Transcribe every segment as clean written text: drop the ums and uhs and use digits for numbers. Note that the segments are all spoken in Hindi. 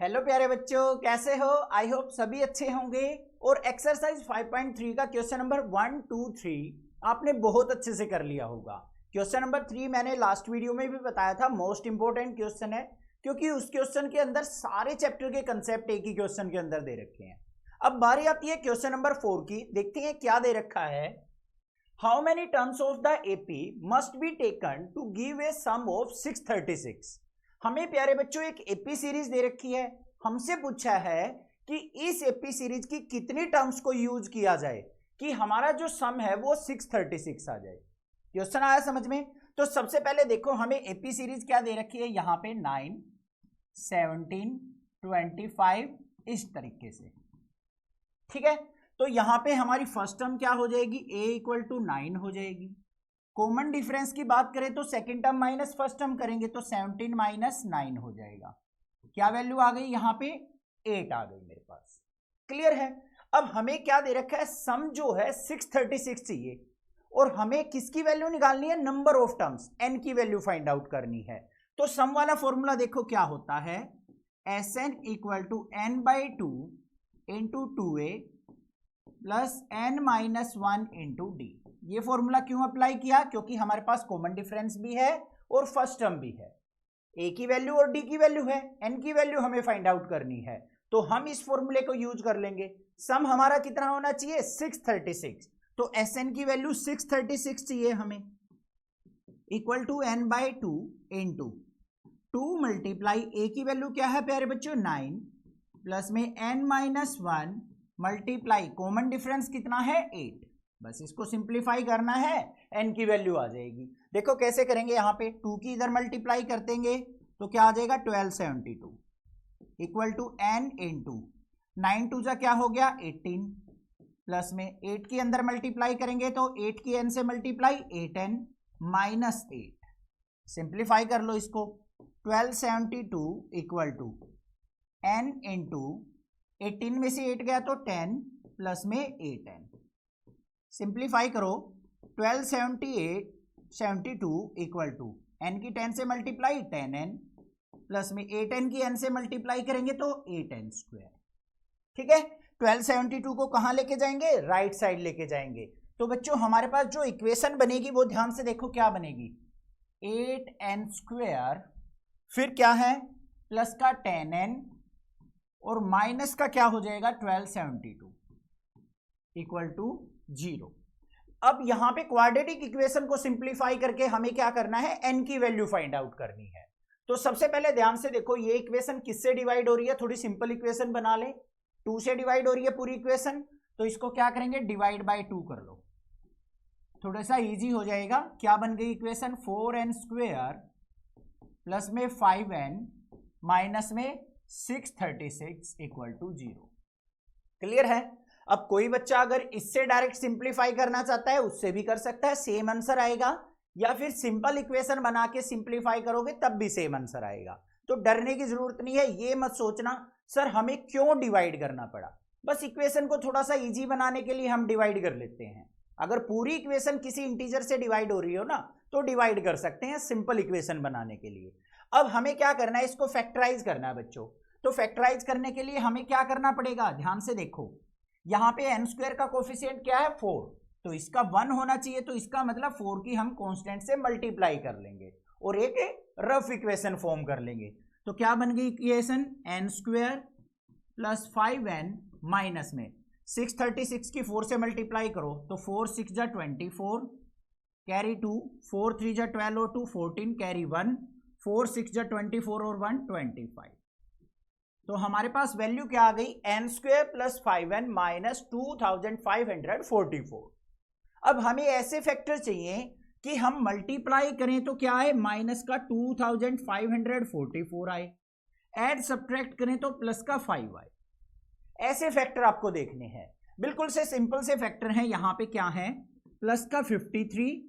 हेलो प्यारे बच्चों, कैसे हो? आई होप सभी अच्छे होंगे। और एक्सरसाइज 5.3 का क्वेश्चन नंबर 1, 2, 3 आपने बहुत अच्छे से कर लिया होगा। क्वेश्चन नंबर 3 मैंने लास्ट वीडियो में भी बताया था, मोस्ट इंपोर्टेंट क्वेश्चन है क्योंकि उस क्वेश्चन के अंदर सारे चैप्टर के कंसेप्ट एक ही क्वेश्चन के अंदर दे रखे हैं। अब बारी आती है क्वेश्चन नंबर 4 की। देखते हैं क्या दे रखा है। How many terms of the AP must be taken to give a sum of 636। हमें प्यारे बच्चों एक एपी सीरीज दे रखी है। हमसे पूछा है कि इस एपी सीरीज की कितनी टर्म्स को यूज किया जाए कि हमारा जो सम है वो 636 आ जाए। क्वेश्चन आया समझ में? तो सबसे पहले देखो हमें एपी सीरीज क्या दे रखी है। यहां पे 9, 17, 25 इस तरीके से, ठीक है। तो यहां पे हमारी फर्स्ट टर्म क्या हो जाएगी, a इक्वल टू 9 हो जाएगी। कॉमन डिफरेंस की बात करें तो second term minus first term करेंगे तो 17 माइनस 9 हो जाएगा। क्या वैल्यू आ गई? यहां पे 8 आ गई मेरे पास। क्लियर है? अब हमें क्या दे रखा है, सम जो है 636 चाहिए और हमें किसकी वैल्यू निकालनी है, नंबर ऑफ टर्म्स, n की वैल्यू फाइंड आउट करनी है। तो सम वाला फॉर्मूला देखो क्या होता है, Sn equal to n by 2 into 2a plus n minus 1 into d. ये फॉर्मूला क्यों अप्लाई किया? क्योंकि हमारे पास कॉमन डिफरेंस भी है और फर्स्ट टर्म भी है। ए की वैल्यू और डी की वैल्यू है, एन की वैल्यू हमें फाइंड आउट करनी है, तो हम इस फॉर्मूले को यूज कर लेंगे। सम हमारा कितना होना चाहिए, 636। तो एस एन की वैल्यू 636 चाहिए हमें, equal to n by 2 into 2 multiply a की वैल्यू क्या है प्यारे बच्चों, 9 प्लस में n minus 1 multiply common difference कितना है, 8। बस इसको सिंप्लीफाई करना है, n की वैल्यू आ जाएगी। देखो कैसे करेंगे, यहां पे 2 की इधर मल्टीप्लाई कर देंगे तो क्या आ जाएगा, 1272 इक्वल टू n इंटू 9 2 जा क्या हो गया 18 प्लस में 8 की अंदर मल्टीप्लाई करेंगे तो 8 की n से मल्टीप्लाई 8n माइनस 8। सिंप्लीफाई कर लो इसको, 1272 इक्वल टू n इंटू 18 में से 8 गया तो 10 प्लस में 8n। सिंप्लीफाई करो, 1272 इक्वल टू n की 10 से मल्टीप्लाई 10n प्लस में 8n की n से मल्टीप्लाई करेंगे तो 8n स्क्वायर। ठीक है, 1272 को कहां लेके जाएंगे, राइट साइड लेके जाएंगे। तो बच्चों हमारे पास जो इक्वेशन बनेगी वो ध्यान से देखो क्या बनेगी, 8n स्क्वायर फिर क्या है प्लस का 10n और माइनस का क्या हो जाएगा 1272 इक्वल टू 0। अब यहां पे क्वाड्रेटिक इक्वेशन को सिंप्लीफाई करके हमें क्या करना है, n की वैल्यू फाइंड आउट करनी है। तो सबसे पहले ध्यान से देखो ये इक्वेशन किससे डिवाइड हो रही है, थोड़ी सिंपल इक्वेशन बना ले। 2 से डिवाइड हो रही है पूरी इक्वेशन, तो इसको क्या करेंगे, डिवाइड बाय 2 कर लो, थोड़ा सा इजी हो जाएगा। क्या बन गई इक्वेशन, 4n स्क्वायर प्लस में 5n माइनस में 636 इक्वल टू 0। क्लियर है? अब कोई बच्चा अगर इससे डायरेक्ट सिंप्लीफाई करना चाहता है उससे भी कर सकता है, सेम आंसर आएगा, या फिर सिंपल इक्वेशन बना के सिंप्लीफाई करोगे तब भी सेम आंसर आएगा। तो डरने की जरूरत नहीं है, ये मत सोचना सर हमें क्यों डिवाइड करना पड़ा। बस इक्वेशन को थोड़ा सा इजी बनाने के लिए हम डिवाइड कर लेते हैं। अगर पूरी इक्वेशन किसी इंटीजर से डिवाइड हो रही हो ना तो डिवाइड कर सकते हैं सिंपल इक्वेशन बनाने के लिए। अब हमें क्या करना है, इसको फैक्टराइज करना है बच्चों। तो फैक्टराइज करने के लिए हमें क्या करना पड़ेगा, ध्यान से देखो, यहां पे n स्क्वायर का कोफिशिएंट क्या है 4, तो इसका 1 होना चाहिए, तो इसका मतलब 4 की हम कांस्टेंट से मल्टीप्लाई कर लेंगे और एक रफ इक्वेशन फॉर्म कर लेंगे। तो क्या बन गई equation, n square plus 5n minus में 636 की 4 से मल्टीप्लाई करो तो 4 6 जा 24 कैरी 2, 4 3 जा 12 और 2 14 कैरी 1, 4 6 जा 24 और 1 25। तो हमारे पास वैल्यू क्या आ गई, n square plus 5n minus 2544। अब हमें ऐसे फैक्टर चाहिए कि हम मल्टीप्लाई करें तो क्या आए, माइनस का 2544 आए, ऐड सब्ट्रैक्ट करें तो प्लस का 5 आए। ऐसे फैक्टर आपको देखने हैं, बिल्कुल से सिंपल से फैक्टर हैं। यहां पे क्या है, प्लस का 53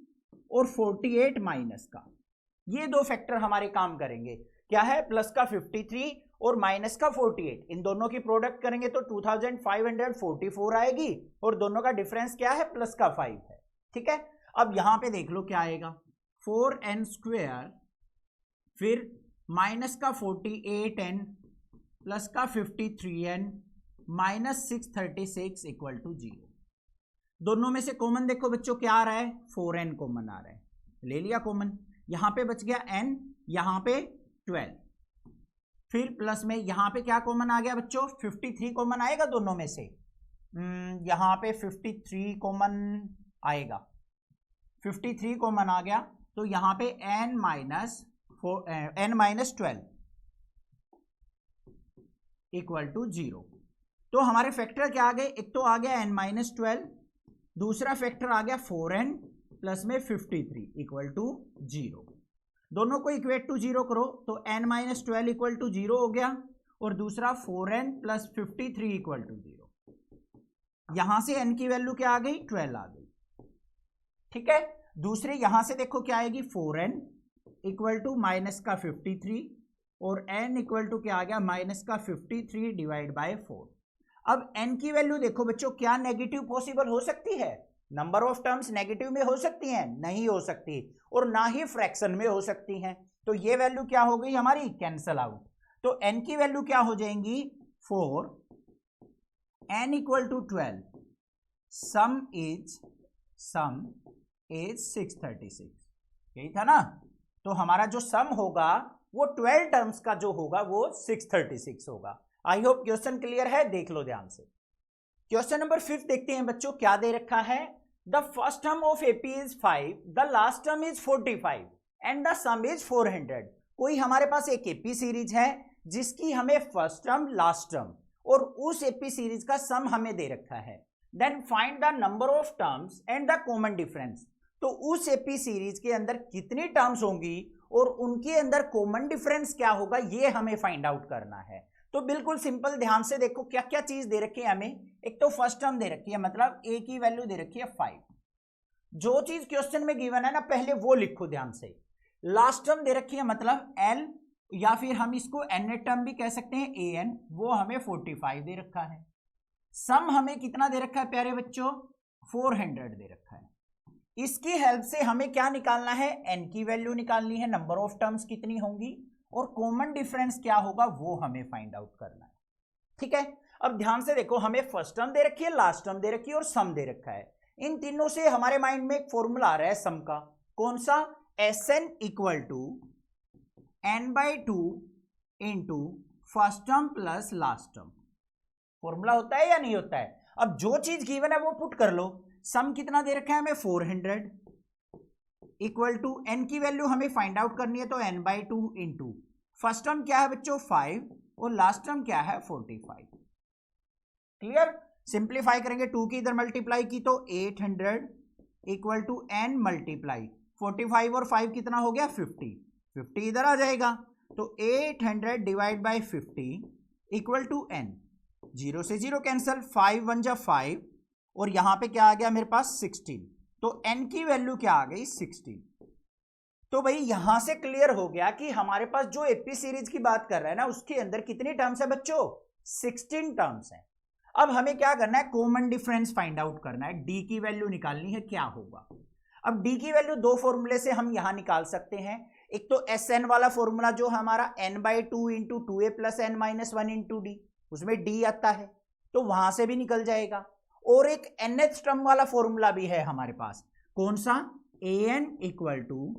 और 48 माइनस का, ये दो फैक्टर हमारे काम करेंगे। क्या है, प्लस का 53 और माइनस का 48, इन दोनों की प्रोडक्ट करेंगे तो 2544 आएगी और दोनों का डिफरेंस क्या है, प्लस का 5 है। ठीक है, अब यहां पे देख लो क्या आएगा, 4n स्क्वायर फिर माइनस का 48n प्लस का 53n माइनस 636 इक्वल टू 0। दोनों में से कॉमन देखो बच्चों क्या आ रहा है, 4n कॉमन आ रहा है, ले लिया कॉमन, यहां पे बच गया n, यहां पे 12, फिर प्लस में यहां पे क्या कॉमन आ गया बच्चों, 53 कॉमन आएगा दोनों में से, यहां पे 53 कॉमन आएगा, 53 कॉमन आ गया, तो यहां पे n माइनस 12 इक्वल टू 0। तो हमारे फैक्टर क्या आ गए, एक तो आ गया n माइनस 12, दूसरा फैक्टर आ गया 4n प्लस में 53 इक्वल टू 0। दोनों को इक्वेट टू 0 करो तो n माइनस 12 इक्वल टू 0 हो गया, और दूसरा 4n प्लस 53 इक्वल टू 0। यहां से n की वैल्यू क्या आ गई, 12 आ गई, ठीक है। दूसरे यहां से देखो क्या आएगी, 4n इक्वल टू माइनस का 53, और n इक्वल टू क्या आ गया, माइनस का 53 डिवाइड बाय 4। अब n की वैल्यू देखो बच्चों, क्या नेगेटिव पॉसिबल हो सकती है, नंबर ऑफ टर्म्स नेगेटिव में हो सकती हैं, नहीं हो सकती, और ना ही फ्रैक्शन में हो सकती हैं, तो ये वैल्यू क्या हो गई हमारी, कैंसल आउट। तो n की वैल्यू क्या हो जाएंगी, 4, n equal to 12, sum is 636, यही था ना। तो हमारा जो सम होगा वो 12 टर्म्स का जो होगा वो 636 होगा। आई होप क्वेश्चन क्लियर है, देख लो ध्यान से। क्वेश्चन नंबर 5 देखते हैं बच्चों, क्या दे रखा है, the first term of AP is 5, the last term is 45 and the some is 400। कोई हमारे पास एक एपी सीरीज है जिसकी हमें फर्स्ट टर्म, लास्ट टर्म और उस एपी सीरीज का सम हमें दे रखा है। Then find the number of terms and the common difference. तो उस एपी सीरीज के अंदर कितनी टर्म्स होंगी और उनके अंदर कॉमन डिफरेंस क्या होगा, ये हमें फाइंड आउट करना है। तो बिल्कुल सिंपल, ध्यान से देखो क्या क्या चीज दे रखी है हमें। एक तो फर्स्ट टर्म दे रखी है, मतलब a की वैल्यू दे रखी है 5, जो चीज क्वेश्चन में गिवन है ना पहले वो लिखो ध्यान से। लास्ट टर्म दे रखी है मतलब l, या फिर हम इसको n टर्म भी कह सकते हैं an, वो हमें 45 दे रखा है। सम हमें कितना दे रखा है प्यारे बच्चों, 400 दे रखा है। इसकी हेल्प से हमें क्या निकालना है, n की वैल्यू निकालनी है, नंबर ऑफ टर्म्स कितनी होंगी और कॉमन डिफरेंस क्या होगा वो हमें फाइंड आउट करना है, ठीक है। अब ध्यान से देखो, हमें फर्स्ट टर्म दे रखी है, लास्ट टर्म दे रखी है और सम दे रखा है। इन तीनों से हमारे माइंड में एक फॉर्मूला आ रहा है सम का, कौन सा, Sn equal to n/2 into first term plus last term. Formula होता है या नहीं होता है। अब जो चीज गिवन है वो पुट कर लो। सम कितना दे रखा है हमें, 400 इक्वल टू n की वैल्यू हमें फाइंड आउट करनी है, तो n/2 इंटू फर्स्ट टर्म क्या है बच्चों 5 और लास्ट टर्म क्या है 45। क्लियर, सिंप्लीफाई करेंगे, 2 की इधर मल्टीप्लाई की तो 800 इक्वल टू n मल्टीप्लाई 45 और 5 कितना हो गया 50, 50 इधर आ जाएगा, तो 800 divide by 50 equal to n, 0 से 0 कैंसल, 5 1 जा 5 और यहां पे क्या आ गया मेरे पास 16, तो n की वैल्यू क्या आ गई 16। तो भाई यहां से क्लियर हो गया कि हमारे पास जो एपी सीरीज की बात कर रहा है ना उसके अंदर कितनी टर्म्स है बच्चों, 16 टर्म्स है। अब हमें क्या करना है, कॉमन डिफरेंस फाइंड आउट करना है, डी की वैल्यू निकालनी है, क्या होगा। अब डी की वैल्यू दो फॉर्मूले से हम यहां निकाल सकते हैं। एक तो Sn वाला फॉर्मूला जो हमारा n/2 into 2a plus n minus 1 into D, उसमें डी आता है तो वहां से भी निकल जाएगा। और एक nth टर्म वाला फॉर्मूला भी है हमारे पास, कौन सा, an equal to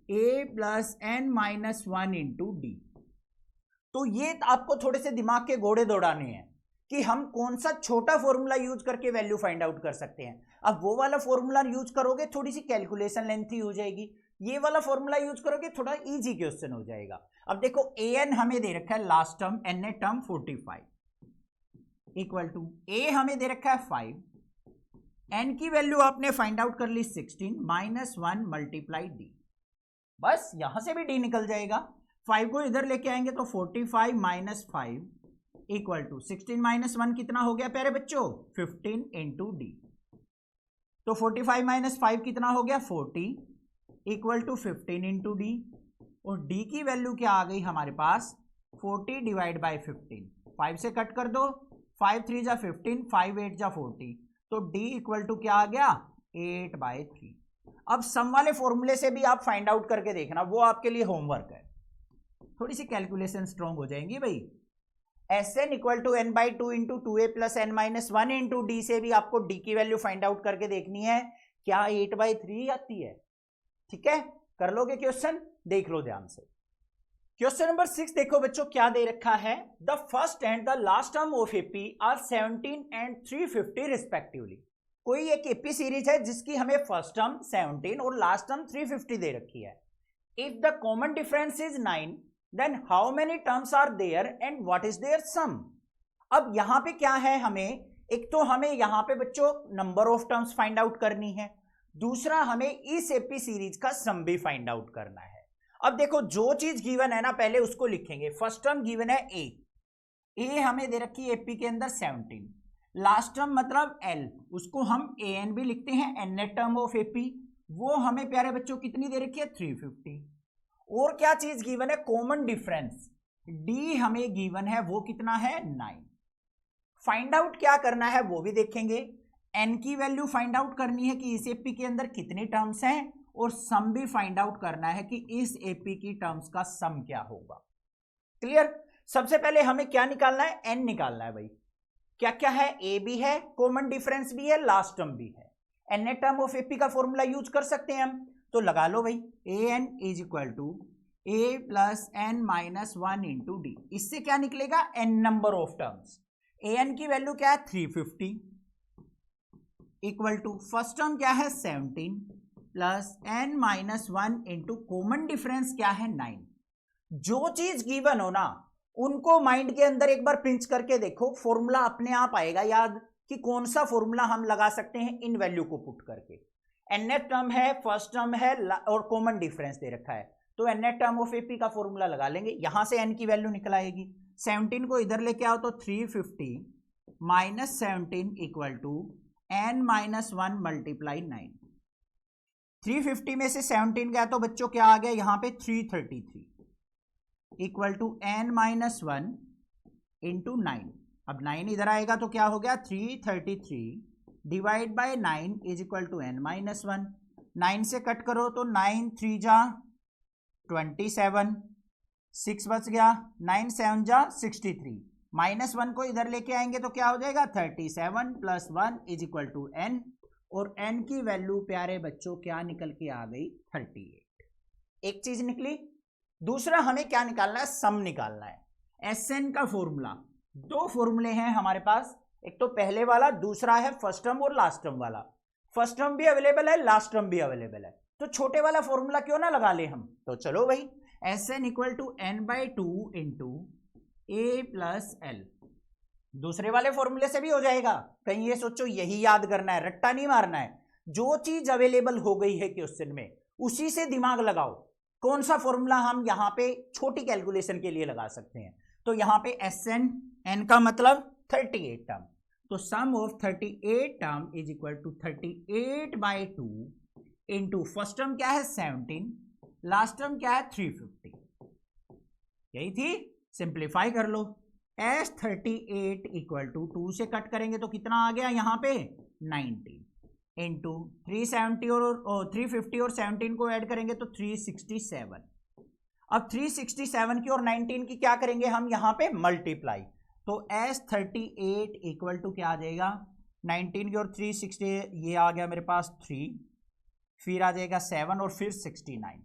a plus n minus 1 into d. तो ये आपको थोड़े से दिमाग के घोड़े दौड़ाने हैं कि हम कौन सा छोटा फॉर्मूला यूज करके वैल्यू फाइंड आउट कर सकते हैं। अब वो वाला फॉर्मूला यूज करोगे थोड़ी सी कैलकुलेशन लेंथी हो जाएगी, ये वाला फॉर्मूला यूज करोगे थोड़ा इजी क्वेश्चन हो जाएगा। अब देखो an हमें दे रखा है last term, n term 45 equal to a हमें दे रखा है 5, n की वैल्यू आपने फाइंड आउट कर ली 16 माइनस 1 मल्टीप्लाई डी, बस यहां से भी डी निकल जाएगा। 5 को इधर लेके आएंगे तो 45 माइनस 5 इक्वल टू 16 माइनस 1 कितना हो गया प्यारे बच्चों 15 इंटू डी। तो 45 माइनस 5 कितना हो गया 40 इक्वल टू 15 इंटू डी, और डी की वैल्यू क्या आ गई हमारे पास 40 डिवाइड बाई 15, 5 से कट कर दो, 5 3 जा 15, 5 8 जा 40, तो डी इक्वल टू क्या आ गया 8/3। अब सम वाले फॉर्मूले से भी आप फाइंड आउट करके देखना, वो आपके लिए होमवर्क है, थोड़ी सी कैलकुलेशन स्ट्रॉन्ग हो जाएंगी भाई। Sn equal to n by 2 into 2a plus n minus 1 into d से भी आपको d की वैल्यू फाइंड आउट करके देखनी है, क्या 8/3 आती है? ठीक है, कर लोगे क्वेश्चन, देख लो ध्यान से। क्वेश्चन नंबर 6 देखो बच्चों क्या दे रखा है, the first and the last term of AP are 17 and 350 respectively. कोई एक एपी सीरीज है जिसकी हमें फर्स्ट टर्म 17 और लास्ट टर्म 350 दे रखी है। If the common difference is 9 then how many terms are there and what is their sum. अब यहां पे क्या है, हमें एक तो हमें यहां पे बच्चों number of terms find out करनी है, दूसरा हमें इस एपी सीरीज का सम भी फाइंड आउट करना है। अब देखो जो चीज गिवन है ना पहले उसको लिखेंगे। फर्स्ट टर्म गिवन है ए हमें दे रखी है एपी के अंदर 17, लास्ट टर्म मतलब एल, उसको हम ए एन भी लिखते हैं, N net term of AP, वो हमें प्यारे बच्चों कितनी दे रखी है 350। और क्या चीज गिवन है, कॉमन डिफरेंस डी हमें गिवन है, वो कितना है 9। फाइंड आउट क्या करना है वो भी देखेंगे, एन की वैल्यू फाइंड आउट करनी है कि इस एपी के अंदर कितने टर्म्स हैं, और सम भी फाइंड आउट करना है कि इस एपी की टर्म्स का सम क्या होगा। क्लियर? सबसे पहले हमें क्या निकालना है, एन निकालना है भाई। क्या क्या है, ए भी है, कॉमन डिफरेंस भी है, लास्ट टर्म भी है। An net term of AP का फॉर्मूला यूज कर सकते हैं हम, तो लगा लो भाई, a n is equal to a plus n minus 1 into d. इससे क्या निकलेगा, n number of terms. A n की वैल्यू क्या है 350 इक्वल टू फर्स्ट टर्म क्या है 17 plus n minus 1 into common difference क्या है 9। जो चीज गिवन हो ना उनको माइंड के अंदर एक बार पिंच करके देखो, फॉर्मूला अपने आप आएगा याद कि कौन सा फॉर्मूला हम लगा सकते हैं इन वैल्यू को पुट करके। एन नेट टर्म है, फर्स्ट टर्म है और कॉमन डिफरेंस दे रखा है, तो N net term of AP का फॉर्मूला लगा लेंगे, यहां से एन की वैल्यू निकल आएगी। 17 को इधर लेके आओ तो 350 minus 17 equal to n minus 1 multiply 9। 350 में से 17 गया तो बच्चों क्या आ गया यहां पे 333 equal to n minus 1 into 9। अब 9 इधर आएगा तो क्या हो गया 333 divide by 9 is equal to n minus 1। 9 से कट करो तो 9 3 जा 27, 6 बच गया, 9 7 जा 63, माइनस 1 को इधर लेके आएंगे तो क्या हो जाएगा 37 plus 1 is equal to n, और एन की वैल्यू प्यारे बच्चों क्या निकल के आ गई 38। एक चीज निकली। दूसरा हमें क्या निकालना है, सम निकालना है। एस एन का फॉर्मूला, दो फॉर्मूले हैं हमारे पास, एक तो पहले वाला, दूसरा है फर्स्ट टर्म और लास्ट टर्म वाला। फर्स्ट टर्म भी अवेलेबल है, लास्ट टर्म भी अवेलेबल है, तो छोटे वाला फॉर्मूला क्यों ना लगा ले हम। तो चलो भाई, S n equal to n by 2 into a plus l. दूसरे वाले फॉर्मूले से भी हो जाएगा, कहीं ये सोचो यही याद करना है, रट्टा नहीं मारना है। जो चीज अवेलेबल हो गई है क्वेश्चन में उसी से दिमाग लगाओ, कौन सा फॉर्मूला हम यहां पे छोटी कैलकुलेशन के लिए लगा सकते हैं। तो यहां पे एस एन, एन का मतलब 38 टर्म, तो sum of 38 term is equal to 38 by 2 into first term क्या है 17, लास्ट टर्म क्या है 350। यही थी, सिंप्लीफाई कर लो। एस 38 इक्वल टू 2 से कट करेंगे तो कितना आ गया यहाँ पे 90 इंटू 370 और 350 और 17 को ऐड करेंगे तो 367। अब 367 की और 19 की क्या करेंगे हम यहाँ पे मल्टीप्लाई, तो एस 38 इक्वल टू क्या आ जाएगा 19 की और 360, ये आ गया मेरे पास 3, फिर आ जाएगा 7 और फिर 69,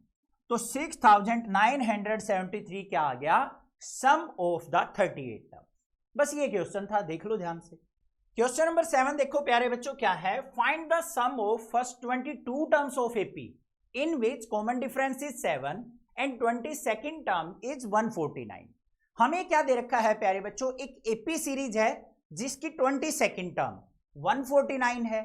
तो 6973 क्या आ गया सम ऑफ द 38 टर्म। बस ये क्वेश्चन था, देख लो ध्यान से। क्वेश्चन नंबर 7 देखो प्यारे बच्चों क्या है, find the sum of first 22 terms of AP in which common difference is 7 and 22nd term is 149। हमें क्या दे रखा है प्यारे बच्चों, एक एपी सीरीज है जिसकी 22nd टर्म 149 है,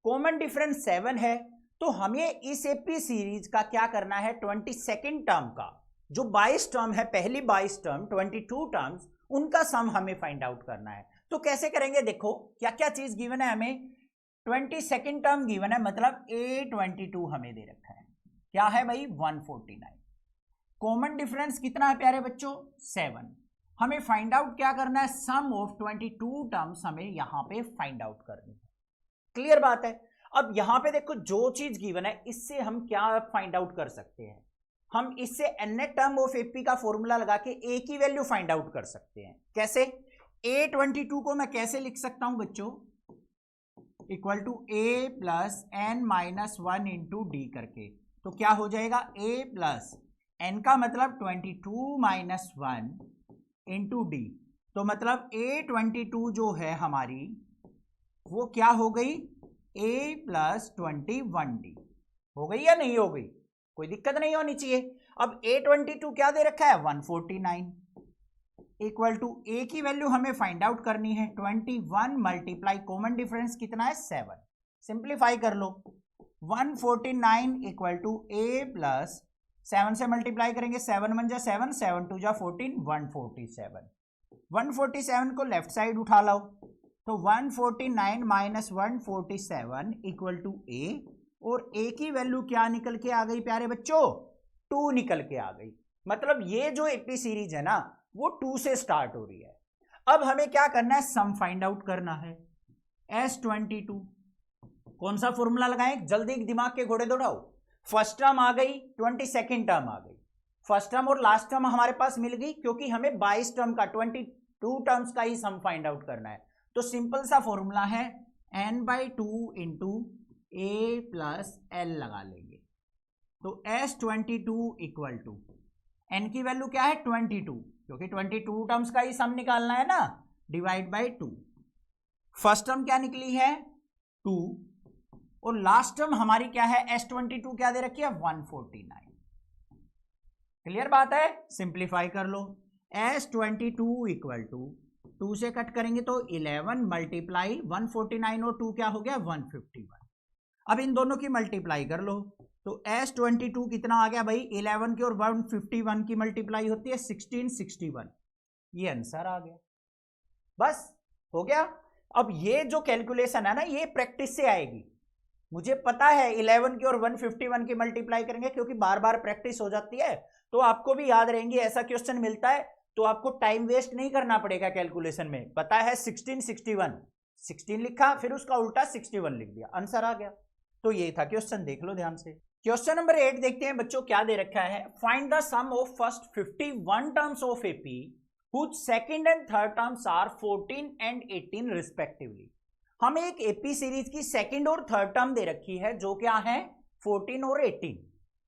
कॉमन डिफरेंस 7 है, तो हमें इस एपी सीरीज का क्या करना है 22nd टर्म का, जो 22 टर्म है, पहली 22 टर्म 22 टर्म्स, उनका सम हमें फाइंड आउट करना है। तो कैसे करेंगे, देखो क्या क्या चीज गिवन है हमें, 22nd टर्म गिवन है, मतलब A22 हमें दे रखा है, क्या है भाई 149। कॉमन डिफरेंस कितना है प्यारे बच्चों 7। हमें फाइंड आउट क्या करना है, सम ऑफ 22 टर्म्स हमें यहां पे फाइंड आउट करनी है। क्लियर बात है। अब यहां पे देखो जो चीज गिवन है इससे हम क्या फाइंड आउट कर सकते हैं, हम इससे nth टर्म ऑफ एपी का फॉर्मूला लगा के ए की वैल्यू फाइंड आउट कर सकते हैं। कैसे? A22 को मैं कैसे लिख सकता हूं बच्चों? Equal to a plus n minus 1 into d करके। तो क्या हो जाएगा? ए प्लस एन का मतलब 22 माइनस 1 इंटू डी। तो मतलब A22 जो है हमारी वो क्या हो गई? ए प्लस 21D हो गई या नहीं हो गई? कोई दिक्कत नहीं होनी चाहिए। अब A22 क्या दे रखा है? 149 इक्वल टू ए की वैल्यू हमें फाइंड आउट करनी है 21 मल्टीप्लाई कॉमन डिफरेंस कितना है? 7। सिंप्लीफाई कर लो। 149 इक्वल टू ए प्लस 7 से मल्टीप्लाई करेंगे, 7 1 जा 7, 7 2 जा 14, 147। 147 को लेफ्ट साइड उठा लो तो 149 माइनस 147 इक्वल टू ए, और ए की वैल्यू क्या निकल के आ गई प्यारे बच्चों? 2 निकल के आ गई। मतलब ये जो एपी सीरीज है ना वो 2 से स्टार्ट हो रही है। अब हमें क्या करना है? सम फाइंड आउट करना है। S22 कौन सा फॉर्मूला लगाएं? जल्दी दिमाग के घोड़े दौड़ाओ। फर्स्ट टर्म आ गई, 22nd टर्म आ गई। फर्स्ट टर्म और लास्ट टर्म हमारे पास मिल गई क्योंकि हमें 22 टर्म का 22 टर्म्स का ही सम फाइंड आउट करना है। तो सिंपल सा फॉर्मूला है n/2 into a plus L लगा लेंगे। तो S22 इक्वल टू n की वैल्यू क्या है? 22, क्योंकि 22 टर्म्स का ही सम निकालना है ना, डिवाइड बाय 2। फर्स्ट टर्म क्या निकली है? 2, और लास्ट टर्म हमारी क्या है? S22 क्या दे रखी है? 149। क्लियर बात है? सिंप्लीफाई कर लो। S22 इक्वल टू 2 से कट करेंगे तो 11 मल्टीप्लाई 149 और 2 क्या हो गया? 151। अब इन दोनों की मल्टीप्लाई कर लो तो S22 कितना आ गया भाई? 11 की और 151 की मल्टीप्लाई होती है 1661। ये आंसर आ गया। बस हो गया। अब ये जो कैलकुलेशन है ना ये प्रैक्टिस से आएगी। मुझे पता है 11 की और 151 की मल्टीप्लाई करेंगे क्योंकि बार बार प्रैक्टिस हो जाती है तो आपको भी याद रहेंगी। ऐसा क्वेश्चन मिलता है तो आपको टाइम वेस्ट नहीं करना पड़ेगा कैलकुलेशन में। पता है 1661, 16 लिखा फिर उसका उल्टा 61 लिख दिया, आंसर आ गया। तो ये था क्वेश्चन, देख लो ध्यान से। क्वेश्चन नंबर 8 देखते हैं बच्चों क्या दे रखा है। Find the sum of first 51 terms of AP whose second and third terms are 14 and 18 respectively. हमें एक एपी सीरीज की सेकंड और थर्ड टर्म दे रखी है जो क्या है? 14 और 18।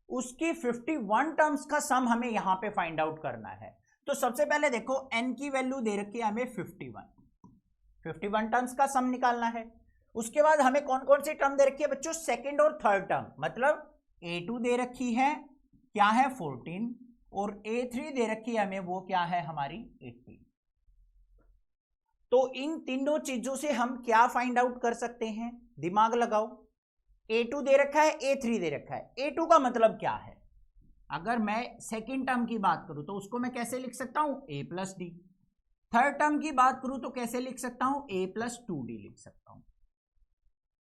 उसकी 51 टर्म्स का सम हमें यहां पे फाइंड आउट करना है। तो सबसे पहले देखो n की वैल्यू दे रखी है हमें 51 टर्म्स का सम निकालना है। उसके बाद हमें कौन कौन सी टर्म दे रखी है बच्चों? सेकंड और थर्ड टर्म। मतलब A2 दे रखी है क्या है? 14, और A3 दे रखी है हमें वो क्या है? हमारी 18। तो इन तीनों चीजों से हम क्या फाइंड आउट कर सकते हैं? दिमाग लगाओ। A2 दे रखा है, A3 दे रखा है। A2 का मतलब क्या है? अगर मैं सेकेंड टर्म की बात करूं तो उसको मैं कैसे लिख सकता हूं? A plus D. Third term की बात करूं तो कैसे लिख सकता हूं? A प्लस 2D लिख सकता हूं।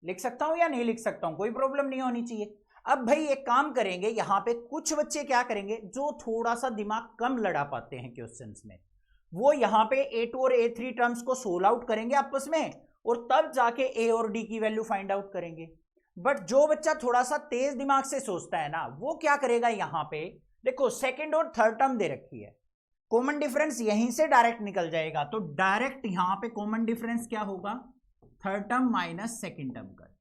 लिख सकता हूं या नहीं लिख सकता हूं? कोई प्रॉब्लम नहीं होनी चाहिए। अब भाई एक काम करेंगे, यहां पे कुछ बच्चे क्या करेंगे जो थोड़ा सा दिमाग कम लड़ा पाते हैं क्वेश्चंस में, वो यहां पे A2 और A3 टर्म्स को सोल्व आउट करेंगे आपस में और तब जाके A और D की वैल्यू फाइंड आउट करेंगे। बट जो बच्चा थोड़ा सा तेज दिमाग से सोचता है ना वो क्या करेगा? यहां पे देखो सेकंड और थर्ड टर्म दे रखी है, कॉमन डिफरेंस यहीं से डायरेक्ट निकल जाएगा। तो डायरेक्ट यहां पे कॉमन डिफरेंस क्या होगा? Third term minus second term करके।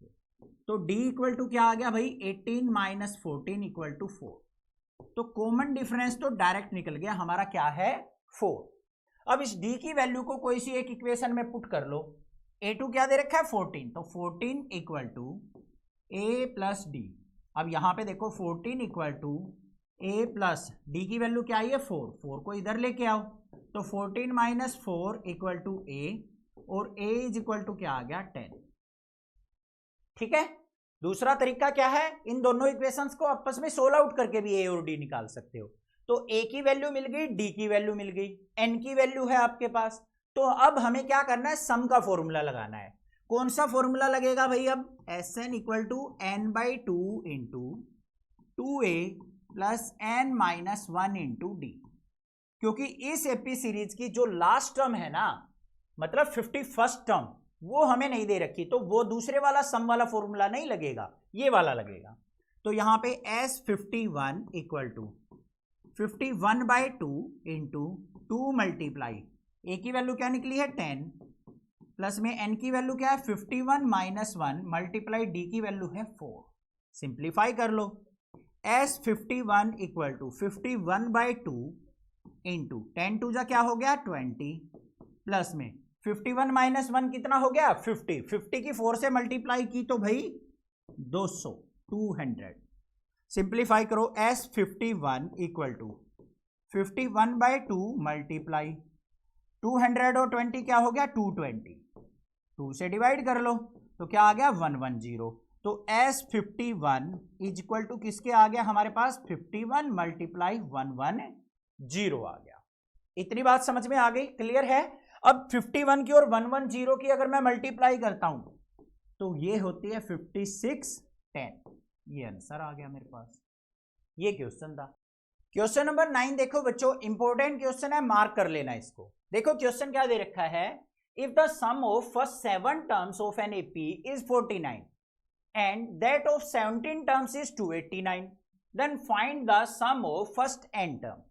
तो D इक्वल टू क्या आ गया भाई? 18 माइनस 14 इक्वल टू 4। तो कॉमन डिफरेंस तो डायरेक्ट निकल गया हमारा क्या है? 4। अब इस D की वैल्यू को कोई सी एक इक्वेशन में पुट कर लो। A2 क्या दे रखा है? 14। तो 14 equal to A plus d. अब यहां पे देखो 14 equal to A plus d की वैल्यू क्या आई है? 4। 4 को इधर लेके आओ तो 14 माइनस 4 इक्वल टू A, और A इज इक्वल टू क्या आ गया? 10। ठीक है। दूसरा तरीका क्या है? इन दोनों इक्वेशंस को आपस में सोल्व आउट करके भी A और D निकाल सकते हो। तो A की वैल्यू मिल गई, D की वैल्यू मिल गई, N की वैल्यू है आपके पास। तो अब हमें क्या करना है? सम का फॉर्मूला लगाना है। कौन सा फॉर्मूला लगेगा भाई? अब Sn equal to n/2 into 2A plus n minus 1 into d. क्योंकि इस एपी सीरीज की जो लास्ट टर्म है ना, मतलब 51st टर्म, वो हमें नहीं दे रखी, तो वो दूसरे वाला सम वाला फॉर्मूला नहीं लगेगा, ये वाला लगेगा। तो यहां पे S51 equal to 51/2 into 2 multiply a की वैल्यू क्या निकली है 10 प्लस में एन की वैल्यू क्या है 51 - 1 मल्टीप्लाई डी की वैल्यू है 4। सिंप्लीफाई कर लो। एस 51 इक्वल टू 51/2 इंटू 10 टू जा क्या हो गया 20 प्लस में 51 - 1 कितना हो गया 50। 50 की 4 से मल्टीप्लाई की तो भाई 200 सिंप्लीफाई करो। एस 51 इक्वल टू 51/2 मल्टीप्लाई 200 और 20 क्या हो गया 220। 2 से डिवाइड कर लो तो क्या आ गया 110। तो एस 51 इज इक्वल टू किसके आ गया हमारे पास 51 मल्टीप्लाई 110 आ गया। इतनी बात समझ में आ गई, क्लियर है। अब 51 की और 110 की अगर मैं मल्टीप्लाई करता हूं तो ये होती है 5610। ये आंसर आ गया मेरे पास। ये क्वेश्चन था। क्वेश्चन नंबर 9 देखो बच्चों, इंपॉर्टेंट क्वेश्चन है, मार्क कर लेना इसको। देखो क्वेश्चन क्या दे रखा है, if the sum of first 7 terms of an AP is 49 and that of 17 terms is 289 then find the sum of first n term.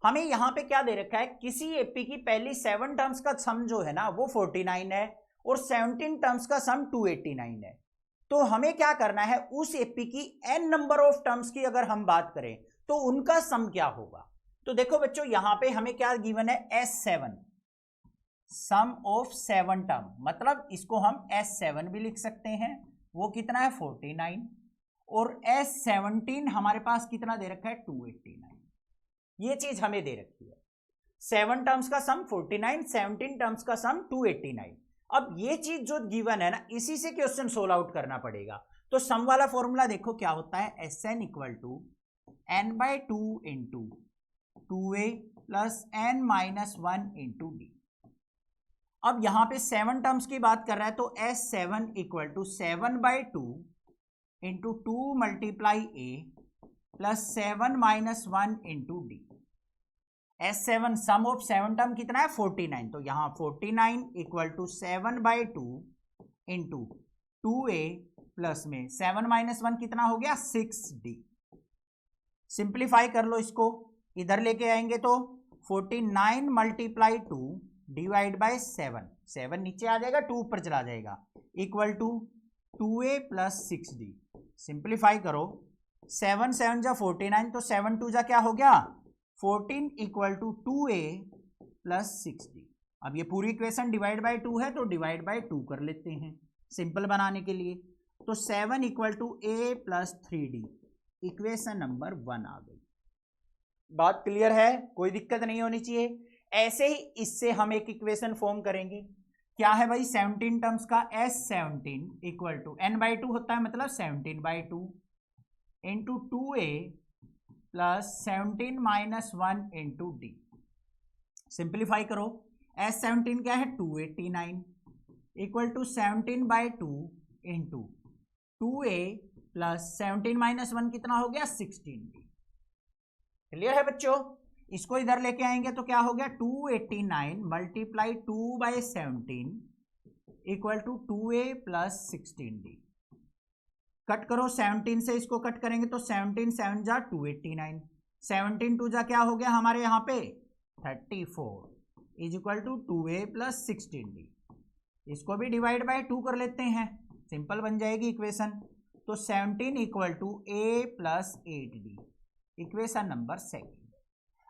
हमें यहां पे क्या दे रखा है, किसी एपी की पहली 7 टर्म्स का सम जो है ना वो 49 है और 17 टर्म्स का सम 289 है। तो हमें क्या करना है, उस एपी की n नंबर ऑफ टर्म्स की अगर हम बात करें तो उनका सम क्या होगा। तो देखो बच्चों यहां पे हमें क्या गिवन है S7 सम ऑफ 7 टर्म, मतलब इसको हम S7 भी लिख सकते हैं, वो कितना है 49 और S17 हमारे पास कितना दे रखा है 289। ये चीज हमें दे रखी है 7 टर्म्स का सम 49, 17 टर्म्स का सम 289। अब ये चीज जो गिवन है ना इसी से क्वेश्चन सोल्व आउट करना पड़ेगा। तो सम वाला फॉर्मूला देखो क्या होता है, Sn equal to n/2 into 2a plus n - 1 into d. अब यहां पे 7 टर्म्स की बात कर रहा है तो S7 equal to 7/2 into 2 multiply a plus 7 - 1 into d. S7 sum of 7 term कितना है 49, तो यहां 49 equal to 7/2 into 2a plus में 7 - 1 कितना हो गया 6d। सिंप्लीफाई कर लो इसको, इधर लेके आएंगे तो 49 मल्टीप्लाई 2 डिवाइड बाय 7 नीचे आ जाएगा 2 ऊपर चला जाएगा equal to 2a plus 6d। Simplify करो 7 7 जा 49 तो 7 2 जा क्या हो गया 14 equal to 2a plus 6d। अब ये पूरी इक्वेशन डिवाइड बाय 2 है तो डिवाइड बाय 2 कर लेते हैं सिंपल बनाने के लिए। तो 7 equal to a plus 3d, equation number 1 आ गई। बात क्लियर है, कोई दिक्कत नहीं होनी चाहिए। ऐसे ही इससे हम एक इक्वेशन फॉर्म करेंगे, क्या है भाई 17 टर्म्स का S17 इक्वल टू n/2 होता है मतलब 17/2 into 2a plus 17 - 1 into D. Simplify करो S17 क्या है 289 equal to 17/2 into 2a plus 17 - 1 कितना हो गया 16d। क्लियर है बच्चों, इसको इधर लेके आएंगे तो क्या हो गया 289 multiply 2/17 equal to 2a plus 16d। Cut करो 17 से इसको कट करेंगे तो 17 7 जा 289, 17 2 जा क्या हो गया हमारे यहाँ पे 34 is equal to 2a plus 16d। इसको भी डिवाइड बाय 2 कर लेते हैं, सिंपल बन जाएगी इक्वेशन। तो 17 equal to a plus 8d, equation number 2।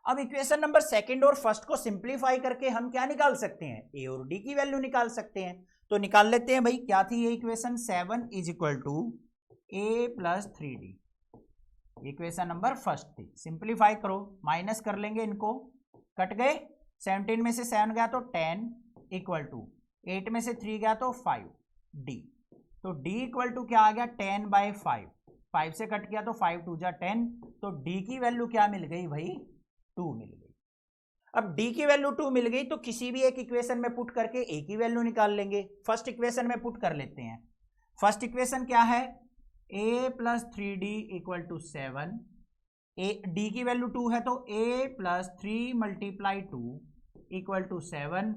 अब इक्वेशन नंबर 2 और फर्स्ट को सिंप्लीफाई करके हम क्या निकाल सकते हैं, a और d की वैल्यू निकाल सकते हैं। तो निकाल लेते हैं भाई, क्या थी ये equation 7 is equal to a plus 3d, equation number first थी। सिंप्लीफाई करो, माइनस कर लेंगे इनको, कट गए 17 में से 7 गया तो 10 इक्वल टू 8 में से 3 गया तो 5d। तो d इक्वल टू क्या आ गया 10/5, 5 से कट किया तो 5 2 जा 10, तो d की वैल्यू क्या मिल गई भाई 2 मिल गई। अब d की वैल्यू 2 मिल गई तो किसी भी एक इक्वेशन में पुट करके a की वैल्यू निकाल लेंगे। फर्स्ट इक्वेशन में पुट कर लेते हैं। फर्स्ट इक्वेशन क्या है a plus 3d equal to 7, d की वैल्यू 2 है तो a plus 3 multiply 2 equal to 7,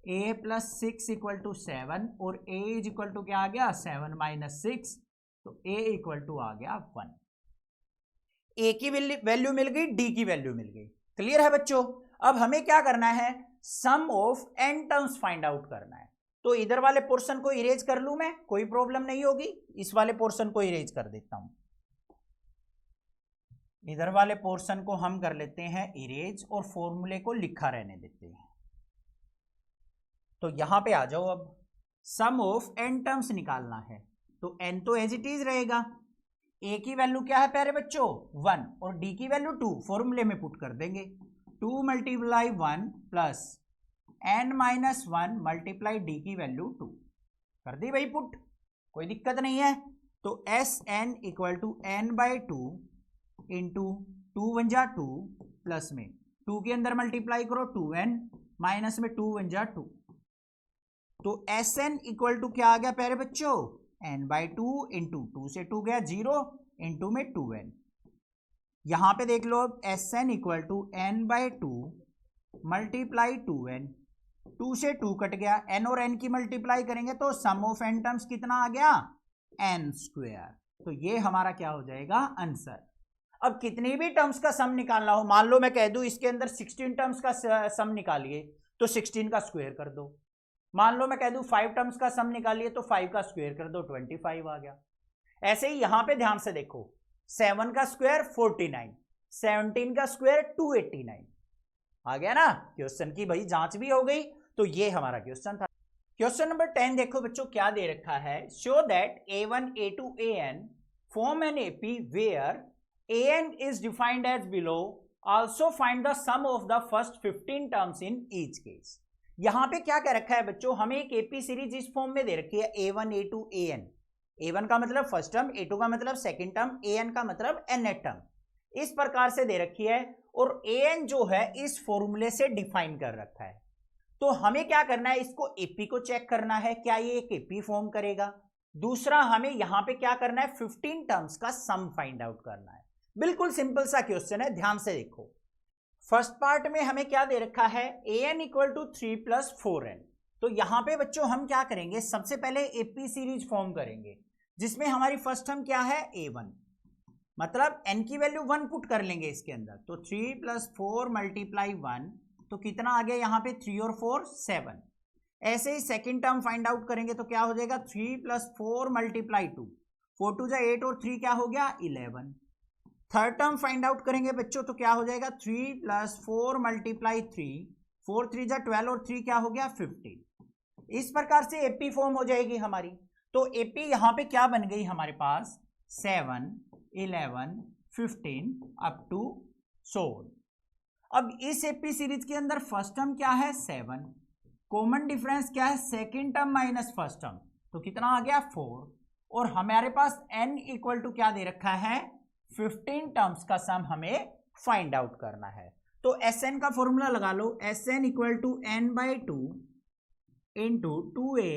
a plus 6 equal to 7 और a इज इक्वल टू क्या आ गया 7 - 6, तो a इक्वल टू आ गया 1। ए की वैल्यू मिल गई, डी की वैल्यू मिल गई। क्लियर है बच्चों? अब हमें क्या करना है, sum of n terms find out करना है। तो इधर वाले पोर्शन को इरेज कर लूं मैं, कोई प्रॉब्लम नहीं होगी। इस वाले पोर्शन को इरेज कर देता हूं, इधर वाले पोर्शन को हम कर लेते हैं इरेज और फॉर्मूले को लिखा रहने देते हैं। तो यहां पे आ जाओ, अब सम ऑफ n टर्म्स निकालना है। तो n तो एज इट इज रहेगा, a की वैल्यू क्या है प्यारे बच्चों 1 और d की वैल्यू 2, फॉर्मूले में पुट कर देंगे। 2 multiply 1 plus n minus 1 multiply d की वैल्यू 2 कर दी भाई पुट, कोई दिक्कत नहीं है। तो S n equal to n by 2 into 2 1 जा 2 प्लस में 2 के अंदर मल्टीप्लाई करो 2n माइनस में 2 1 जा 2। तो एस एन इक्वल टू क्या आ गया प्यारे बच्चों n बाई 2 इंटू 2 से 2 गया 0 इंटू में 2n। यहां पे देख लो अब S n equal to n by 2 multiply 2n, 2 से 2 कट गया, n और n की मल्टीप्लाई करेंगे तो सम ऑफ n टर्म्स कितना आ गया n स्क्वायर। तो ये हमारा क्या हो जाएगा आंसर। अब कितनी भी टर्म्स का सम निकालना हो, मान लो मैं कह दूं इसके अंदर 16 टर्म्स का सम निकालिए तो 16 का स्क्वायर कर दो। मान लो मैं कह दूं 5 टर्म्स का सम निकालिए तो 5 का स्क्वायर कर दो, 25 आ गया। ऐसे ही यहां पे ध्यान से देखो, 7 का स्क्वायर 49, 17 का स्क्वायर 289 आ गया ना। क्वेश्चन की भाई जांच भी हो गई। तो ये हमारा क्वेश्चन था। क्वेश्चन नंबर 10 देखो बच्चों क्या दे रखा है, show that a1 a2 an form an AP where an is defined as below, also find the sum of the first 15 terms in each case। यहां पे क्या कह रखा है बच्चों, हमें एक एपी सीरीज इस फॉर्म में दे रखी है a1 a2 an। a1 का मतलब फर्स्ट टर्म, a2 का मतलब सेकंड टर्म, an का मतलब nth टर्म। इस प्रकार से दे रखी है और an जो है इस फॉर्मूले से डिफाइन कर रखा है। तो हमें क्या करना है, इसको एपी को चेक करना है, क्या ये एक एपी फॉर्म करेगा। दूसरा हमें यहां पे क्या करना है, 15 टर्म्स का सम फाइंड आउट करना है। बिल्कुल सिंपल सा क्वेश्चन है, ध्यान से देखो। फर्स्ट पार्ट में हमें क्या दे रखा है, an equal to 3 plus 4n। तो यहां पे बच्चों हम क्या करेंगे, सबसे पहले एपी सीरीज फॉर्म करेंगे जिसमें हमारी फर्स्ट टर्म क्या है a1, मतलब n की वैल्यू 1 पुट कर लेंगे इसके अंदर। तो 3 प्लस 4 मल्टीप्लाई 1, तो कितना आ गया यहाँ पे 3 और 4 7। ऐसे ही सेकंड टर्म फाइंड आउट करेंगे तो क्या हो जाएगा 3 प्लस 4 मल्टीप्लाई 2, 4 2 जा 8 और 3 क्या हो गया 11। थर्ड टर्म फाइंड आउट करेंगे बच्चों तो क्या हो जाएगा 3 प्लस 4 मल्टीप्लाई 3, 4 3 जा 12 और 3 क्या हो गया 15। इस प्रकार से एपी फॉर्म हो जाएगी हमारी। तो एपी यहां पे क्या बन गई हमारे पास 7 11 15 अप टू 16। अब इस एपी सीरीज के अंदर फर्स्ट टर्म क्या है 7, कॉमन डिफरेंस क्या है second term minus first term, तो कितना आ गया 4। और हमारे पास n इक्वल टू क्या दे रखा है 15 टर्म्स का सम हमें फाइंड आउट करना है। तो Sn का फॉर्मूला लगा लो, Sn equal to n by 2 into 2a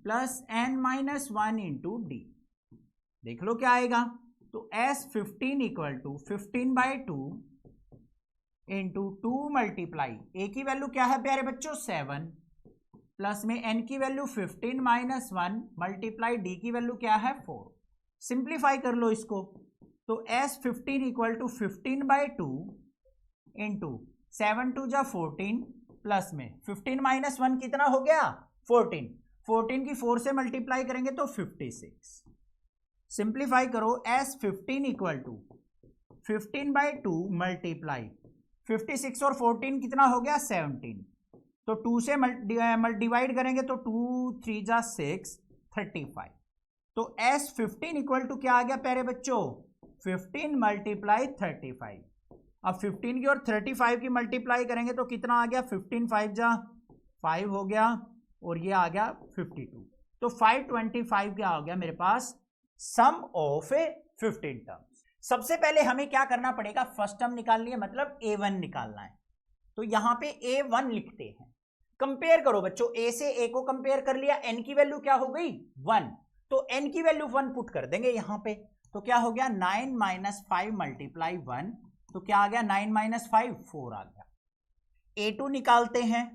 plus n minus 1 into d. देख लो क्या आएगा। तो S15 equal to 15 by 2 into 2 multiply a की वैल्यू क्या है प्यारे बच्चों 7 प्लस में n की वैल्यू 15 माइनस 1 मल्टीप्लाई d की वैल्यू क्या है 4। सिंप्लीफाई कर लो इसको। तो S15 equal to 15 by 2 into 7 2 जा 14 प्लस में 15 माइनस 1 कितना हो गया 14, 14 की 4 से मल्टीप्लाई करेंगे तो 56। सिंप्लीफाई करो S15 equal to 15 by 2 multiply 56 और 14 कितना हो गया 17, तो 2 से डिवाइड करेंगे तो 2 3 जा 6 35। तो S15 इक्वल टू क्या आ गया प्यारे बच्चों 15 मल्टीप्लाई 35। अब 15 की और 35 की मल्टीप्लाई करेंगे तो कितना आ गया 15 5 जा 5 हो गया और ये आ गया 52। तो 525 क्या हो गया मेरे पास सम ऑफ 15 टर्म्स। सबसे पहले हमें क्या करना पड़ेगा फर्स्ट टर्म निकालनी है, मतलब a1 निकालना है। तो यहां पे a1 लिखते हैं। कंपेयर करो बच्चों, a से a को कंपेयर कर लिया, n की वैल्यू क्या हो गई 1, तो n की वैल्यू 1 पुट कर देंगे यहां पे। तो क्या हो गया 9 माइनस 5 मल्टीप्लाई 1, तो क्या आ गया 9 माइनस 5 4 आ गया। a2 निकालते हैं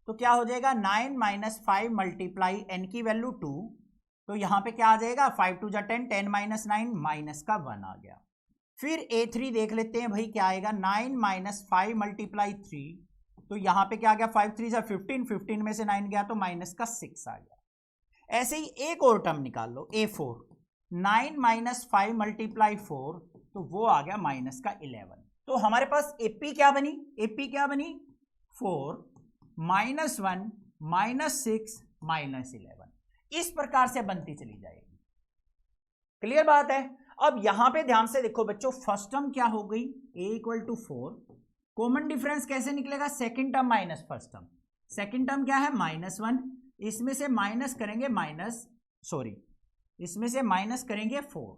तो क्या हो जाएगा 9 माइनस 5 मल्टीप्लाई n की वैल्यू 2, तो यहां पे क्या आ जाएगा 5 2 जा 10, 10 माइनस 9 माइनस का 1 आ गया। फिर A3 देख लेते हैं भाई क्या आएगा, 9 माइनस 5 मल्टीप्लाई 3, तो यहां पे क्या आ गया, 5 3 जा 15, 15 में से 9 गया तो माइनस का 6 आ गया। ऐसे ही एक और टर्म निकाल लो, A4, 9 माइनस 5 मल्टीप्लाई 4, तो वो आ गया माइनस का 11। तो हमारे पास AP क्या बनी, AP क्या बनी, 4 माइनस 1 माइनस 6 माइनस 11, इस प्रकार से बनती चली जाएगी। क्लियर बात है। अब यहां पे ध्यान से देखो बच्चों, फर्स्ट टर्म क्या हो गई, a equal to 4, common difference कैसे निकलेगा, second term minus first term, second term क्या है -1, इसमें से माइनस करेंगे इसमें से माइनस करेंगे 4,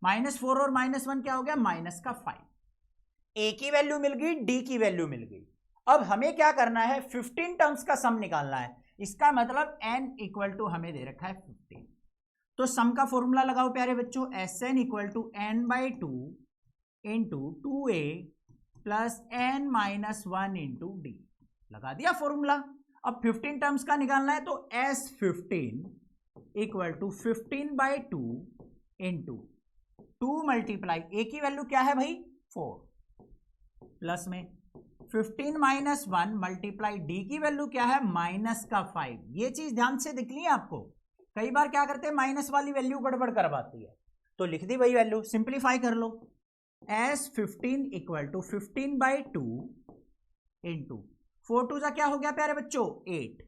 -4 और -1 क्या हो गया, माइनस का 5। a की वैल्यू मिल गई, d की वैल्यू मिल गई। अब हमें क्या करना है, 15 टर्म्स का सम निकालना है। इसका मतलब n इक्वल टू हमें दे रखा है 15, तो सम का फॉर्मूला लगाओ प्यारे बच्चों, Sn equal to n/2 into 2a plus n minus 1 into d, लगा दिया फॉर्मूला। अब 15 टर्म्स का निकालना है, तो S15 equal to 15/2 into 2 multiply a की वैल्यू क्या है भाई 4, प्लस में 15 माइनस 1 मल्टीप्लाई डी की वैल्यू क्या है माइनस का 5। ये चीज ध्यान से दिख ली है आपको, कई बार क्या करते हैं माइनस वाली वैल्यू गड़बड़ करवाती है, तो लिख दी वही वैल्यू, सिंप्लीफाई कर लो। S15 इक्वल टू 15/2 इंटू 4 2 क्या हो गया प्यारे बच्चों 8,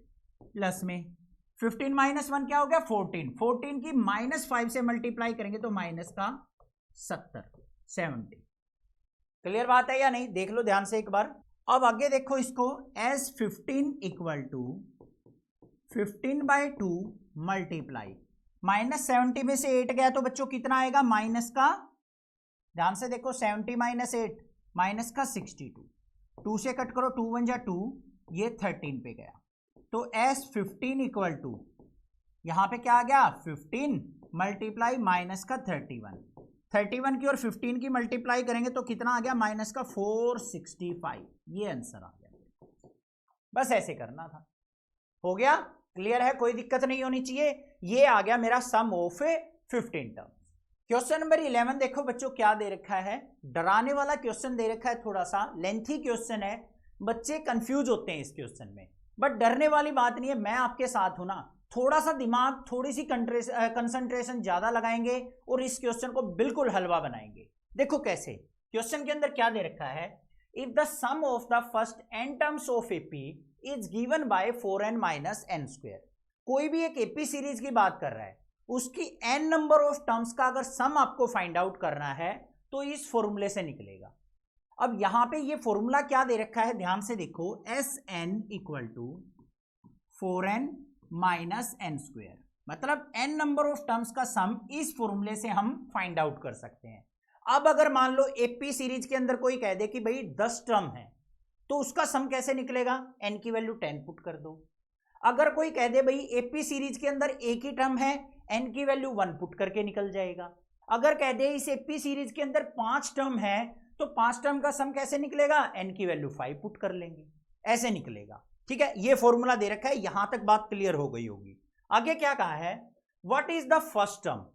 प्लस में 15 माइनस 1 क्या हो गया 14, 14 की -5 से मल्टीप्लाई करेंगे तो माइनस का 70। क्लियर बात है या नहीं, देख लो ध्यान से एक बार। अब आगे देखो इसको, S15 इक्वल टू 15/2 मल्टीप्लाई -70 में से 8 गया तो बच्चों कितना आएगा, माइनस का, ध्यान से देखो 70 माइनस 8 माइनस का 62, 2 से कट करो 2 1 जा 2, ये 13 पे गया। तो S15 इक्वल टू यहां पे क्या आ गया 15 मल्टीप्लाई माइनस का 31 की और 15 की मल्टीप्लाई करेंगे तो कितना आ गया माइनस का 465, ये आंसर आ गया। बस ऐसे करना था, हो गया, क्लियर है, कोई दिक्कत नहीं होनी चाहिए। ये आ गया मेरा सम ऑफ 15 टर्म्स। क्वेश्चन नंबर 11 देखो बच्चों क्या दे रखा है, डराने वाला क्वेश्चन दे रखा है, थोड़ा सा लेंथी क्वेश्चन है, बच्चे कंफ्यूज होते हैं इस क्वेश्चन में, बट डरने वाली बात नहीं है, मैं आपके साथ हूं ना। थोड़ा सा दिमाग, थोड़ी सी कंसंट्रेशन ज्यादा लगाएंगे और इस क्वेश्चन को बिल्कुल हलवा बनाएंगे। देखो कैसे, क्वेश्चन के अंदर क्या दे रखा है, if the sum of the first n terms of AP is given by 4n minus n²। कोई भी एक AP सीरीज की बात कर रहा है, उसकी n नंबर ऑफ टर्म्स का अगर सम आपको फाइंड आउट करना है तो इस फॉर्मूले से निकलेगा। अब यहां पे ये फॉर्मूला क्या दे रखा है, ध्यान से देखो, Sn equal to 4n minus n², मतलब n नंबर ऑफ टर्म्स का सम इस फॉर्मूले से हम फाइंड आउट कर सकते हैं। अब अगर मान लो AP सीरीज के अंदर कोई कह दे कि भाई 10 टर्म है, तो उसका सम कैसे निकलेगा, n की वैल्यू 10 पुट कर दो। अगर कोई कह दे भाई AP सीरीज के अंदर एक ही टर्म है, n की वैल्यू 1 पुट करके निकल जाएगा। अगर कह दे इस AP सीरीज के अंदर 5 टर्म है, तो 5 टर्म का सम कैसे निकलेगा, n की वैल्यू 5 पुट कर लेंगे, ऐसे निकलेगा। ठीक है, ये फॉर्मूला दे रखा है, यहां तक बात क्लियर हो गई होगी। आगे क्या कहा है, what is the first term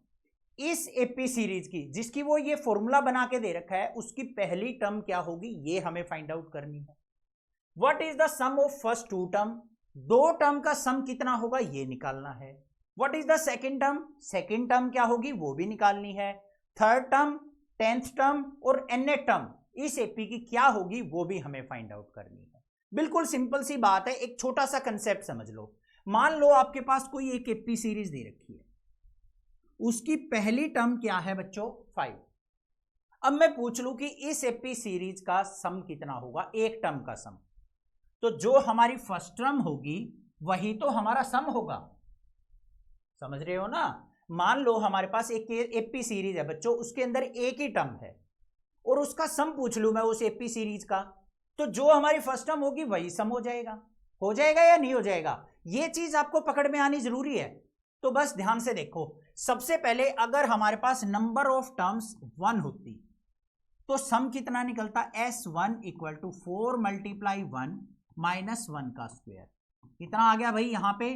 इस AP सीरीज की, जिसकी वो ये फॉर्मूला बना के दे रखा है, उसकी पहली टर्म क्या होगी, ये हमें फाइंड आउट करनी है। What is the sum of first 2 term, 2 term का सम कितना होगा ये निकालना है। What is the second term, second term क्या होगी वो भी निकालनी है। थर्ड टर्म, 10th टर्म और nth टर्म इस AP की क्या होगी वो भी हमें फाइंड आउट करनी है। बिल्कुल सिंपल सी बात है, एक छोटा सा कंसेप्ट समझ लो। मान लो आपके पास कोई एक AP सीरीज दे रखी है, उसकी पहली टर्म क्या है बच्चों 5। अब मैं पूछ लूं कि इस AP सीरीज का सम कितना होगा, एक टर्म का सम, तो जो हमारी फर्स्ट टर्म होगी वही तो हमारा सम होगा, समझ रहे हो ना। मान लो हमारे पास एक AP सीरीज है बच्चों, उसके अंदर एक ही टर्म है और उसका सम पूछ लूं मैं उस AP सीरीज का, तो जो हमारी फर्स्ट टर्म होगी वही सम हो जाएगा या नहीं हो जाएगा, ये चीज आपको पकड़ में आनी जरूरी है। तो बस ध्यान से देखो, सबसे पहले अगर हमारे पास नंबर ऑफ टर्म्स 1 होती तो सम कितना निकलता, S1 equal to 4 multiply 1 minus 1 का स्क्वायर, कितना आ गया भाई यहां पे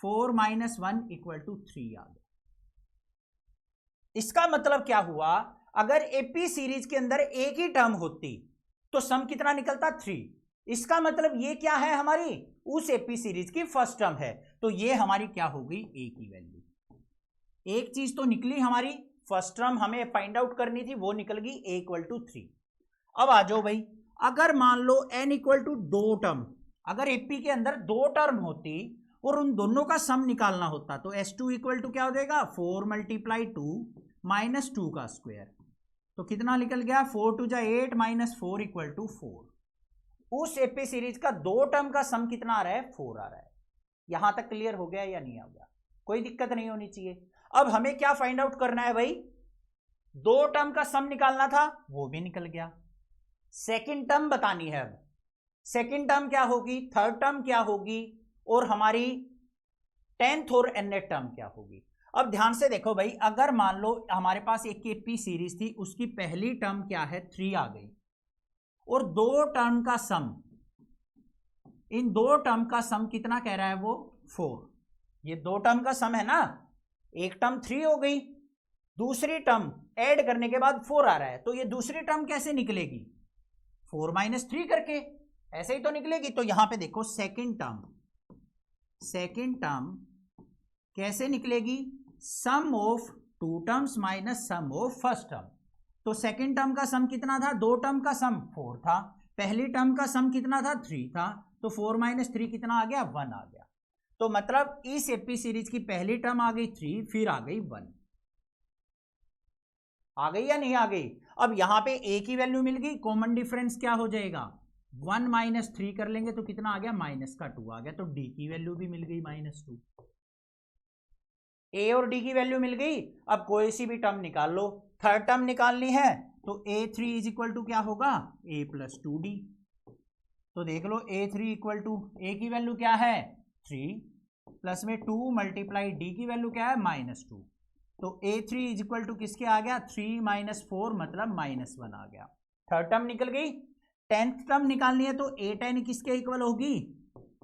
4 माइनस 1 इक्वल टू 3 आ गया। इसका मतलब क्या हुआ, अगर एपी सीरीज के अंदर एक ही टर्म होती तो सम कितना निकलता 3। इसका मतलब ये क्या है, हमारी उस एपी सीरीज की फर्स्ट टर्म है, तो ये हमारी क्या हो गई, ए की वैल्यू। एक चीज तो निकली हमारी, फर्स्ट टर्म हमें फाइंड आउट करनी थी, वो निकल गई ए इक्वल टू 3। अब आ जाओ भाई, अगर मान लो एन इक्वल टू 2 टर्म, अगर एपी के अंदर 2 टर्म होती और उन दोनों का सम निकालना होता तो S2 इक्वल टू क्या हो जाएगा, 4 मल्टीप्लाई 2 माइनस 2 का स्क्वायर, तो कितना निकल गया, 4 2 जा 8 माइनस 4 इक्वल टू 4। उस एपी सीरीज का 2 टर्म का सम कितना आ रहा है, 4 आ रहा है। यहां तक क्लियर हो गया या नहीं आ गया, कोई दिक्कत नहीं होनी चाहिए। अब हमें क्या फाइंड आउट करना है भाई, 2 टर्म का सम निकालना था, वो भी निकल गया। सेकंड टर्म बतानी है। अब सेकंड टर्म क्या होगी, थर्ड टर्म क्या होगी, और हमारी 10th और nth टर्म क्या होगी। अब ध्यान से देखो भाई, अगर मान लो हमारे पास एक एपी सीरीज थी, उसकी पहली टर्म क्या है, 3 आ गई, और 2 टर्म का सम, इन 2 टर्म का सम कितना कह रहा है वो, 4। ये 2 टर्म का सम है ना, एक टर्म 3 हो गई, दूसरी टर्म ऐड करने के बाद 4 आ रहा है, तो ये दूसरी टर्म कैसे निकलेगी, 4 माइनस 3 करके, ऐसे ही तो निकलेगी। तो यहां पे देखो सेकंड टर्म कैसे निकलेगी, sum of 2 terms minus sum of first term. तो सेकंड टर्म का सम कितना था, 2 टर्म का सम 4 था, पहली टर्म का सम कितना था, 3 था, तो 4 माइनस 3 कितना आ गया, 1 आ गया। तो मतलब इस एपी सीरीज की पहली टर्म आ गई 3, फिर आ गई 1। आ गई या नहीं आ गई। अब यहां पे ए की वैल्यू मिल गई, कॉमन डिफरेंस क्या हो जाएगा, 1 माइनस 3 कर लेंगे तो कितना आ गया, माइनस का 2 आ गया, तो डी की वैल्यू भी मिल गई -2। ए और डी की वैल्यू मिल गई। अब कोई सी भी टर्म निकाल लो, थर्ड टर्म निकालनी है तो a3 इज इक्वल टू क्या होगा, a प्लस 2d। तो देख लो a3 इक्वल टू, a की वैल्यू क्या है 3, प्लस में 2 मल्टीप्लाई d की वैल्यू क्या है -2, तो a3 इज इक्वल टू किसके आ गया, 3 माइनस 4 मतलब -1 आ गया। थर्ड टर्म निकल गई। 10th टर्म निकालनी है तो a10 किसके इक्वल होगी,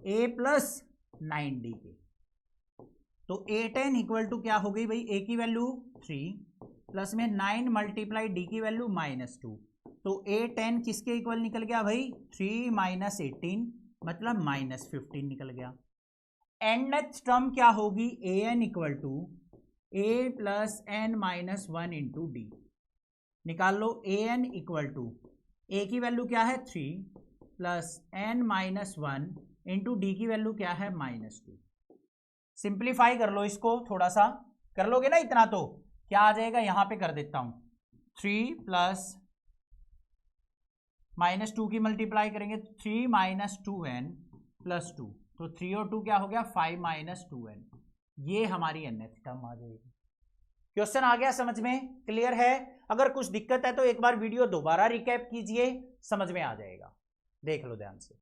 a प्लस 9d के। तो a10 इक्वल टू क्या हो गई भाई, a की वैल्यू 3 प्लस में 9 मल्टीप्लाई d की वैल्यू -2, तो a10 किसके इक्वल निकल गया भाई, 3 माइनस 18 मतलब -15 निकल गया। nth टर्म क्या होगी, an equal to a plus n minus 1 into d. निकाल लो an इक्वल टू, a की वैल्यू क्या है 3 plus n minus 1 into d की वैल्यू क्या है -2। सिंप्लीफाई कर लो इसको, थोड़ा सा कर लोगे ना इतना तो क्या आ जाएगा, यहां पे कर देता हूं, 3 प्लस -2 की मल्टीप्लाई करेंगे 3 माइनस 2n प्लस 2, तो 3 और 2 क्या हो गया 5 माइनस 2n, ये हमारी nth टर्म आ जाएगी। क्वेश्चन आ गया समझ में, क्लियर है। अगर कुछ दिक्कत है तो एक बार वीडियो दोबारा रिकैप कीजिए, समझ में आ जाएगा, देख लो ध्यान से।